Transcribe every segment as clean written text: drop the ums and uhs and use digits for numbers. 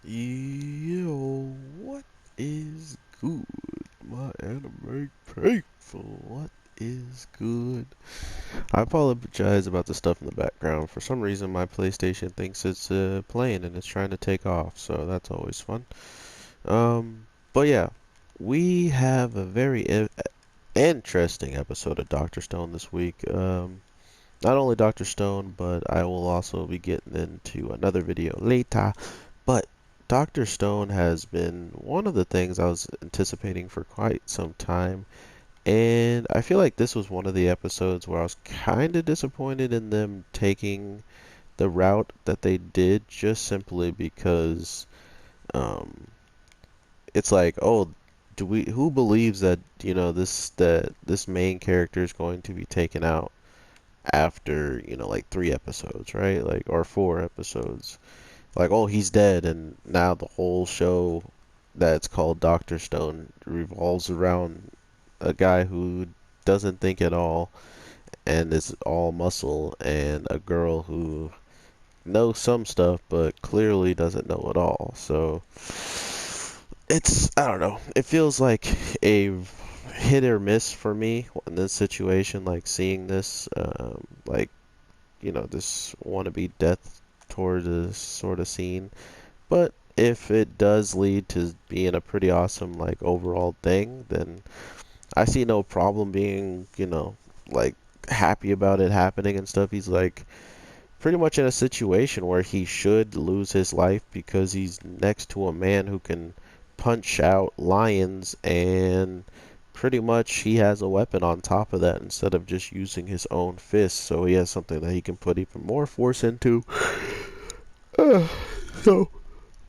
Yo, what is good? My anime faithful, what is good? I apologize about the stuff in the background. For some reason, my PlayStation thinks it's playing and it's trying to take off, so that's always fun. But yeah, we have a very interesting episode of Doctor Stone this week. Not only Doctor Stone, but I will also be getting into another video later. But Doctor Stone has been one of the things I was anticipating for quite some time, and I feel like this was one of the episodes where I was kind of disappointed in them taking the route that they did, just simply because um, it's like, oh, who believes that this main character is going to be taken out after like 3 episodes, right? Like, or 4 episodes. Like, oh, he's dead, and now the whole show that's called Doctor Stone revolves around a guy who doesn't think at all and is all muscle, and a girl who knows some stuff but clearly doesn't know it all. So I don't know. It feels like a hit or miss for me in this situation, like seeing this, this wannabe death toward this sort of scene. But if it does lead to being a pretty awesome like overall thing, then I see no problem being, like happy about it happening and stuff. He's like pretty much in a situation where he should lose his life because he's next to a man who can punch out lions, and pretty much he has a weapon on top of that instead of just using his own fists, so he has something that he can put even more force into. So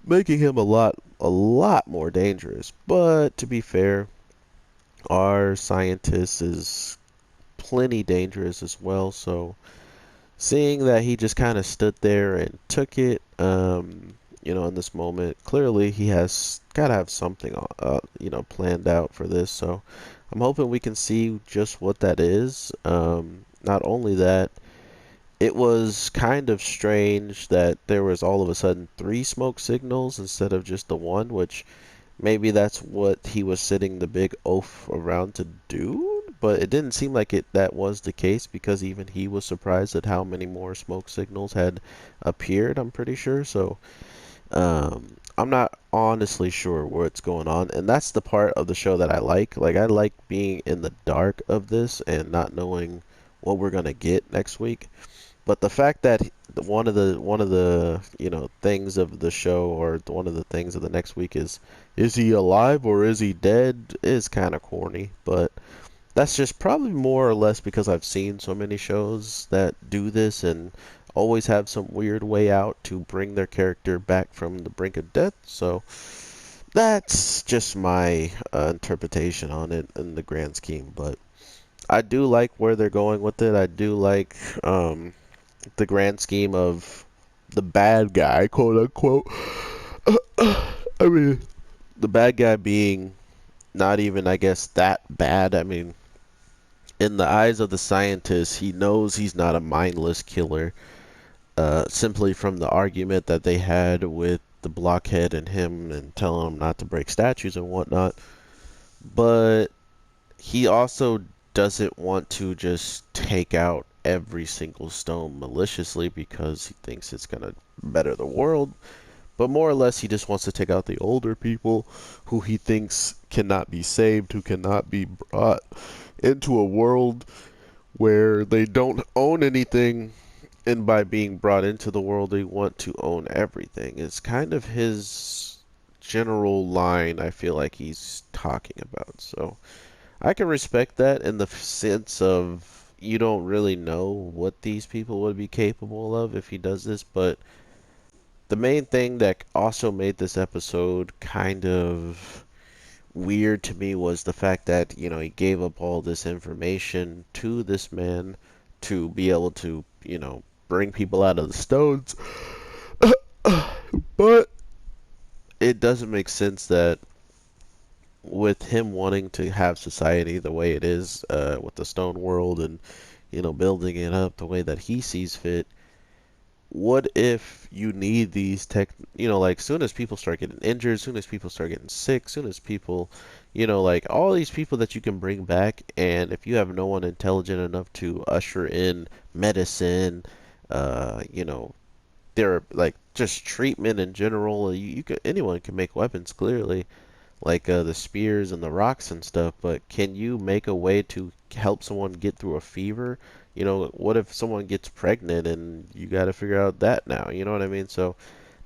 making him a lot more dangerous. But to be fair, our scientist is plenty dangerous as well. So seeing that he just kind of stood there and took it, in this moment, clearly he has got to have something, planned out for this. So I'm hoping we can see just what that is. Not only that, it was kind of strange that there was all of a sudden 3 smoke signals instead of just the one, which maybe that's what he was setting the big oath around to do, but it didn't seem like that was the case because even he was surprised at how many more smoke signals had appeared, I'm pretty sure. So, I'm not honestly sure what's going on, and that's the part of the show that I like. Like, I like being in the dark of this and not knowing what we're gonna get next week. But the fact that one of the things of the show, or one of the things of the next week, is he alive or is he dead, is kind of corny. But that's just probably more or less because I've seen so many shows that do this and always have some weird way out to bring their character back from the brink of death. So that's just my interpretation on it in the grand scheme. But I do like where they're going with it. I do like the grand scheme of the bad guy, quote unquote. I mean, the bad guy being not even, I guess, that bad. I mean, in the eyes of the scientist, he knows he's not a mindless killer, simply from the argument that they had with the blockhead and him and telling him not to break statues and whatnot. But he also doesn't want to just take out every single stone maliciously because he thinks it's going to better the world. But more or less, he just wants to take out the older people who he thinks cannot be saved, who cannot be brought into a world where they don't own anything. And by being brought into the world, they want to own everything. It's kind of his general line I feel like he's talking about. So I can respect that in the sense of you don't really know what these people would be capable of if he does this, but the main thing that also made this episode kind of weird to me was the fact that, he gave up all this information to this man to be able to, bring people out of the stones. But it doesn't make sense that with him wanting to have society the way it is, with the stone world and, building it up the way that he sees fit, what if you need these tech, like soon as people start getting injured, soon as people start getting sick, soon as people, like all these people that you can bring back, and if you have no one intelligent enough to usher in medicine, you know, they're like just treatment in general, you could, anyone can make weapons clearly, like the spears and the rocks and stuff, but can you make a way to help someone get through a fever? What if someone gets pregnant and you got to figure out that now? You know what I mean? So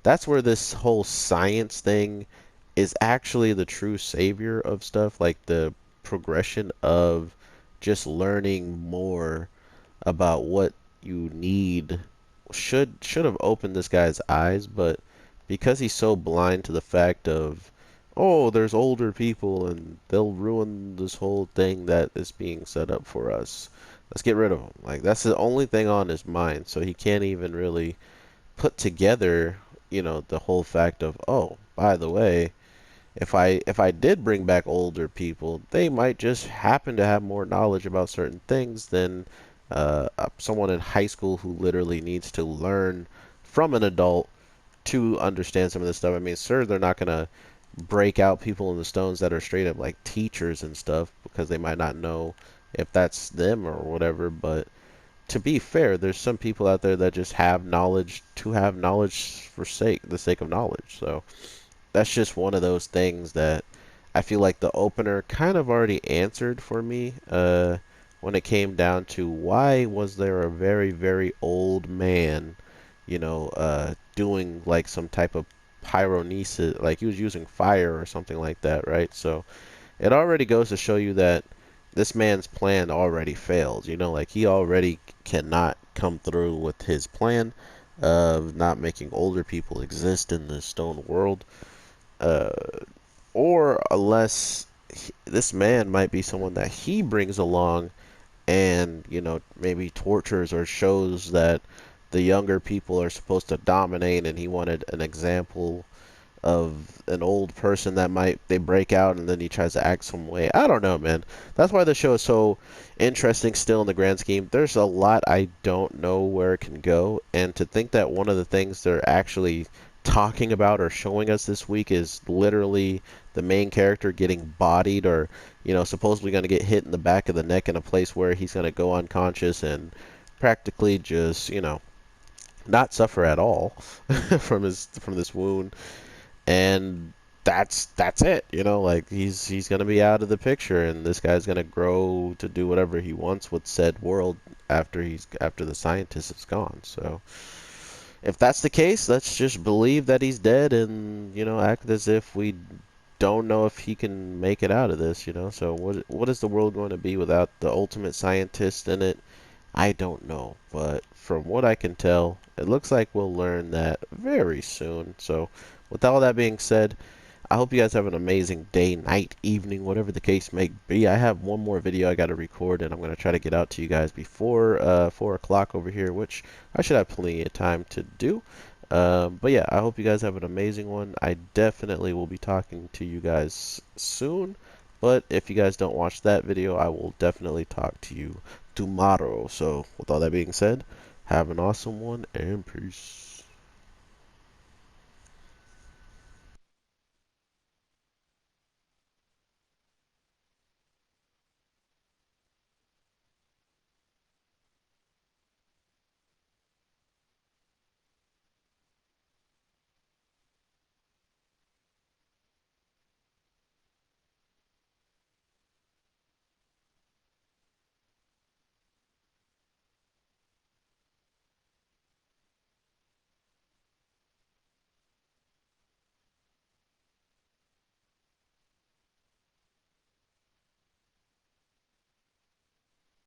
that's where this whole science thing is actually the true savior of stuff, like the progression of just learning more about what you need should have opened this guy's eyes, but because he's so blind to the fact of, oh, there's older people and they'll ruin this whole thing that is being set up for us. Let's get rid of them. Like that's the only thing on his mind, so he can't even really put together, the whole fact of, oh, by the way, if I did bring back older people, they might just happen to have more knowledge about certain things than someone in high school who literally needs to learn from an adult to understand some of this stuff. I mean, sure, they're not gonna break out people in the stones that are straight up like teachers and stuff because they might not know if that's them or whatever. But to be fair, there's some people out there that just have knowledge to have knowledge for the sake of knowledge. So that's just one of those things that I feel like the opener kind of already answered for me when it came down to why was there a very, very old man, doing like some type of pyronesis, like he was using fire or something like that, right? So it already goes to show you that this man's plan already failed, like he already cannot come through with his plan of not making older people exist in the stone world. Uh, or unless this man might be someone that he brings along and, maybe tortures or shows that the younger people are supposed to dominate and he wanted an example of an old person that might they break out and then he tries to act some way. I don't know, man. That's why the show is so interesting still in the grand scheme. There's a lot I don't know where it can go, and to think that one of the things they're actually talking about or showing us this week is literally the main character getting bodied or, supposedly going to get hit in the back of the neck in a place where he's going to go unconscious and practically just, not suffer at all from this wound, and that's it. Like he's gonna be out of the picture, and this guy's gonna grow to do whatever he wants with said world after the scientist is gone. So if that's the case, let's just believe that he's dead and act as if we don't know if he can make it out of this. So what is the world going to be without the ultimate scientist in it? I don't know, but from what I can tell, it looks like we'll learn that very soon. So, with all that being said, I hope you guys have an amazing day, night, evening, whatever the case may be. I have one more video I got to record, and I'm going to try to get out to you guys before 4 o'clock over here, which I should have plenty of time to do. But yeah, I hope you guys have an amazing one. I definitely will be talking to you guys soon. But if you guys don't watch that video, I will definitely talk to you tomorrow. So, with all that being said, have an awesome one and peace.